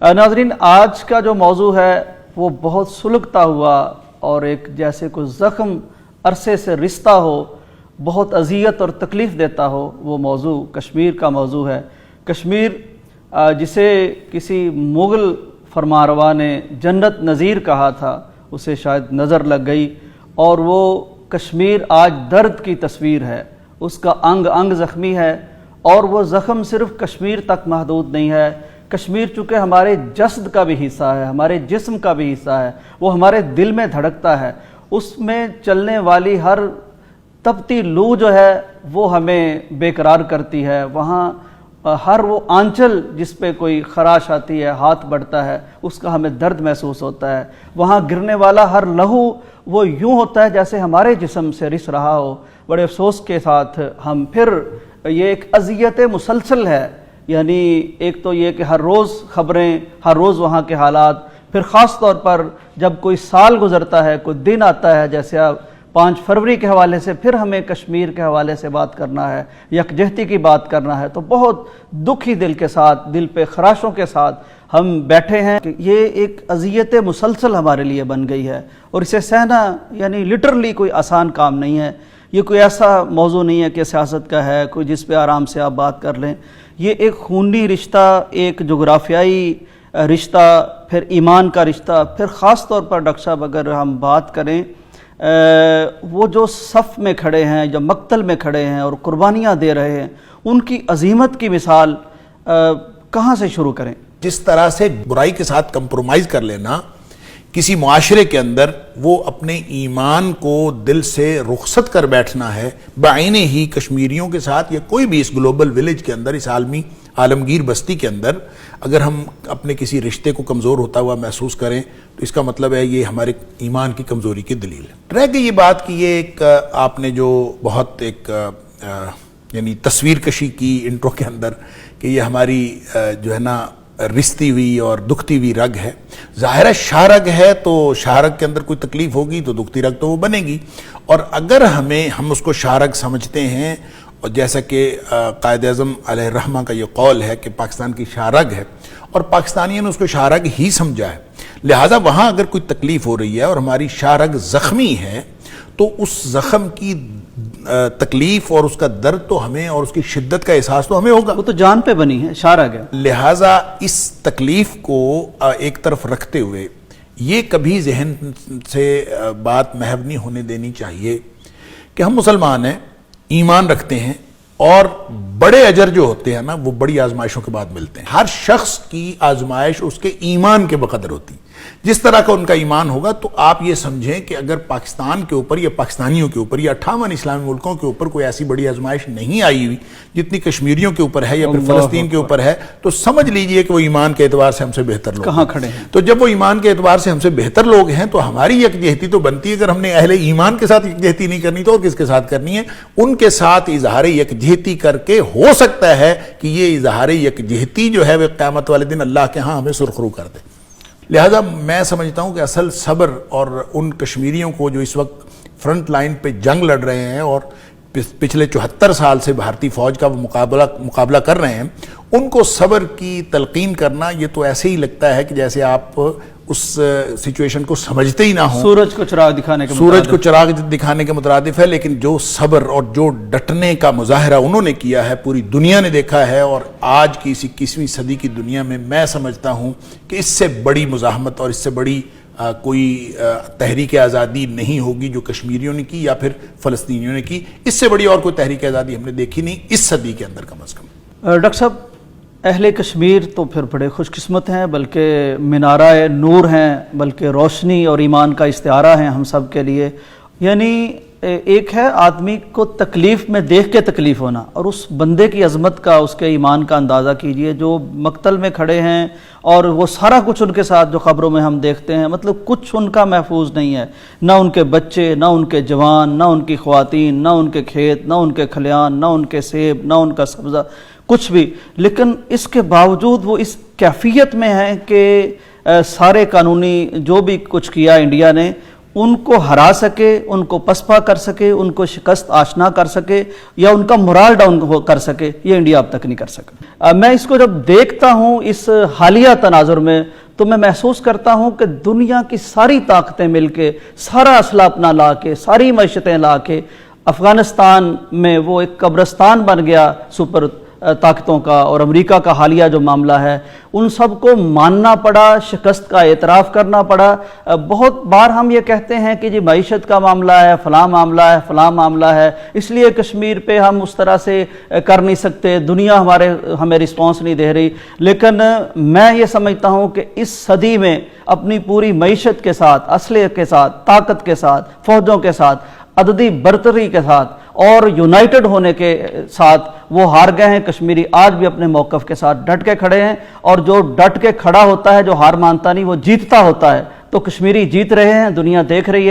नाज़रीन, आज का जो मौजू है वो बहुत सुलगता हुआ और एक जैसे कोई ज़ख्म अरसे से रिश्ता हो, बहुत अजियत और तकलीफ़ देता हो, वो मौजू कश्मीर का मौजू है। कश्मीर जिसे किसी मुग़ल फरमारवा ने जन्नत नज़ीर कहा था, उसे शायद नज़र लग गई और वो कश्मीर आज दर्द की तस्वीर है। उसका अंग अंग ज़ख्मी है और वो ज़ख्म सिर्फ़ कश्मीर तक महदूद नहीं है। कश्मीर चूँकि हमारे जस्द का भी हिस्सा है, हमारे जिस्म का भी हिस्सा है, वो हमारे दिल में धड़कता है। उसमें चलने वाली हर तपती लू जो है वो हमें बेकरार करती है। वहाँ हर वो आंचल जिस पे कोई खराश आती है, हाथ बढ़ता है, उसका हमें दर्द महसूस होता है। वहाँ गिरने वाला हर लहू वो यूँ होता है जैसे हमारे जिस्म से रिस रहा हो। बड़े अफसोस के साथ हम फिर ये एक अज़ियत मुसलसल है, यानी एक तो ये कि हर रोज़ ख़बरें, हर रोज़ वहाँ के हालात, फिर ख़ास तौर पर जब कोई साल गुज़रता है, कोई दिन आता है, जैसे अब 5 फरवरी के हवाले से फिर हमें कश्मीर के हवाले से बात करना है, यकजहती की बात करना है, तो बहुत दुखी दिल के साथ, दिल पे खराशों के साथ हम बैठे हैं कि ये एक अज़ियत मुसलसल हमारे लिए बन गई है और इसे सहना यानी लिटरली कोई आसान काम नहीं है। ये कोई ऐसा मौजू नहीं है कि सियासत का है, कोई जिस पे आराम से आप बात कर लें। ये एक खूनी रिश्ता, एक जोग्राफियाई रिश्ता, फिर ईमान का रिश्ता, फिर ख़ास तौर पर डॉक्टर साहब अगर हम बात करें वो जो सफ़ में खड़े हैं, जो मक्तल में खड़े हैं और कुर्बानियाँ दे रहे हैं, उनकी अजीमत की मिसाल कहाँ से शुरू करें? जिस तरह से बुराई के साथ कंप्रोमाइज़ कर लेना किसी मुआशरे के अंदर, वो अपने ईमान को दिल से रुखसत कर बैठना है, बाइने ही कश्मीरियों के साथ या कोई भी इस ग्लोबल विलेज के अंदर, इस आलमगीर बस्ती के अंदर अगर हम अपने किसी रिश्ते को कमज़ोर होता हुआ महसूस करें तो इसका मतलब है ये हमारे ईमान की कमज़ोरी की दलील है। रह गई ये बात कि ये एक आपने जो बहुत एक यानी तस्वीर कशी की इंट्रो के अंदर कि ये हमारी जो है ना रिश्ती हुई और दुखती हुई रग है। ज़ाहिर है शाहरग है तो शाहरग के अंदर कोई तकलीफ होगी तो दुखती रग तो वो बनेगी। और अगर हम उसको शाहरग समझते हैं और जैसा कि कायद-ए-आज़म अलैहिर्रहमा का ये कौल है कि पाकिस्तान की शाहरग है और पाकिस्तानियों ने उसको शाहरग ही समझा है, लिहाजा वहाँ अगर कोई तकलीफ हो रही है और हमारी शाहरग ज़ख्मी है तो उस ज़ख्म की तकलीफ और उसका दर्द तो हमें और उसकी शिद्दत का एहसास तो हमें होगा। वो तो जान पे बनी है, शाहरग है। लिहाजा इस तकलीफ को एक तरफ रखते हुए ये कभी जहन से बात महव नहीं होने देनी चाहिए कि हम मुसलमान हैं, ईमान रखते हैं और बड़े अजर जो होते हैं ना वो बड़ी आजमाइशों के बाद मिलते हैं। हर शख्स की आजमाइश उसके ईमान के बकदर होती है। जिस तरह का उनका ईमान होगा तो आप ये समझें कि अगर पाकिस्तान के ऊपर या पाकिस्तानियों के ऊपर या 58 इस्लामी मुल्कों के ऊपर कोई ऐसी बड़ी आजमाइश नहीं आई हुई जितनी कश्मीरियों के ऊपर है या फिर फ़लस्तीन के ऊपर है, तो समझ लीजिए कि वो ईमान के एतबार से हमसे बेहतर लोग कहाँ खड़े हैं। तो जब वो ईमान के एतबार से हमसे बेहतर लोग हैं तो हमारी यकजहती तो बनती है। अगर हमने अहले ईमान के साथ यकजहती नहीं करनी तो और किसके साथ करनी है? उनके साथ इजहार यकजहती करके हो सकता है कि ये इजहार यकजहती जो है वह क़यामत वाले दिन अल्लाह के यहाँ हमें सुरखरू कर दे। लिहाजा मैं समझता हूँ कि असल सब्र और उन कश्मीरियों को जो इस वक्त फ्रंट लाइन पे जंग लड़ रहे हैं और पिछले 74 साल से भारतीय फौज का वो मुकाबला कर रहे हैं, उनको सब्र की तलकीन करना ये तो ऐसे ही लगता है कि जैसे आप उस सिचुएशन को समझते ही ना हो। सूरज को चिराग दिखाने के मुतरादिफ है। लेकिन जो सब्र और जो डटने का मुजाहरा उन्होंने किया है पूरी दुनिया ने देखा है और आज की इस 21वीं सदी की दुनिया में मैं समझता हूँ कि इससे बड़ी मुजाहमत और इससे बड़ी कोई तहरीक आज़ादी नहीं होगी जो कश्मीरियों ने की या फिर फ़लस्तीनियों ने की। इससे बड़ी और कोई तहरीक आज़ादी हमने देखी नहीं इस सदी के अंदर कम अज़ कम। डॉक्टर साहब, अहले कश्मीर तो फिर बड़े खुशकिस्मत हैं, बल्कि मीनारा नूर हैं, बल्कि रोशनी और ईमान का इस्तिआरा हैं हम सब के लिए। यानी एक है आदमी को तकलीफ़ में देख के तकलीफ़ होना और उस बंदे की अज़मत का, उसके ईमान का अंदाज़ा कीजिए जो मक्तल में खड़े हैं और वो सारा कुछ उनके साथ जो ख़बरों में हम देखते हैं, मतलब कुछ उनका महफूज नहीं है, ना उनके बच्चे, ना उनके जवान, ना उनकी ख़वातीन, ना उनके खेत, ना उनके खलियान, ना उनके सेब, ना उनका सब्ज़ा, कुछ भी। लेकिन इसके बावजूद वो इस कैफियत में हैं कि सारे कानूनी जो भी कुछ किया इंडिया ने ان کو ہرا سکے، ان کو پسپا کر سکے، ان کو شکست آشنا کر سکے یا ان کا morale ڈاؤن کر سکے، یہ انڈیا اب تک نہیں کر سکا۔ میں اس کو جب دیکھتا ہوں اس حالیہ تناظر میں تو میں محسوس کرتا ہوں کہ دنیا کی ساری طاقتیں مل کے، سارا اسلحہ اپنا لا کے، ساری معیشتیں لا کے افغانستان میں وہ ایک قبرستان بن گیا سپر طاقتوں کا، اور امریکہ کا حالیہ جو معاملہ ہے ان سب کو ماننا پڑا، شکست کا اعتراف کرنا پڑا۔ بہت بار ہم یہ کہتے ہیں کہ جی معیشت کا معاملہ ہے، فلاں معاملہ ہے، فلاں معاملہ ہے، اس لیے کشمیر پہ ہم اس طرح سے کر نہیں سکتے، دنیا ہمیں رسپانس نہیں دے رہی، لیکن میں یہ سمجھتا ہوں کہ اس صدی میں اپنی پوری معیشت کے ساتھ، اسلحے کے ساتھ، طاقت کے ساتھ، فوجوں کے ساتھ، عددی برتری کے ساتھ اور یونائٹڈ ہونے کے ساتھ وہ ہار گئے ہیں۔ کشمیری آج بھی اپنے موقف کے ساتھ ڈٹ کے کھڑے ہیں، اور جو ڈٹ کے کھڑا ہوتا ہے، جو ہار مانتا نہیں، وہ جیتتا ہوتا ہے۔ تو کشمیری جیت رہے ہیں، دنیا دیکھ رہی ہے۔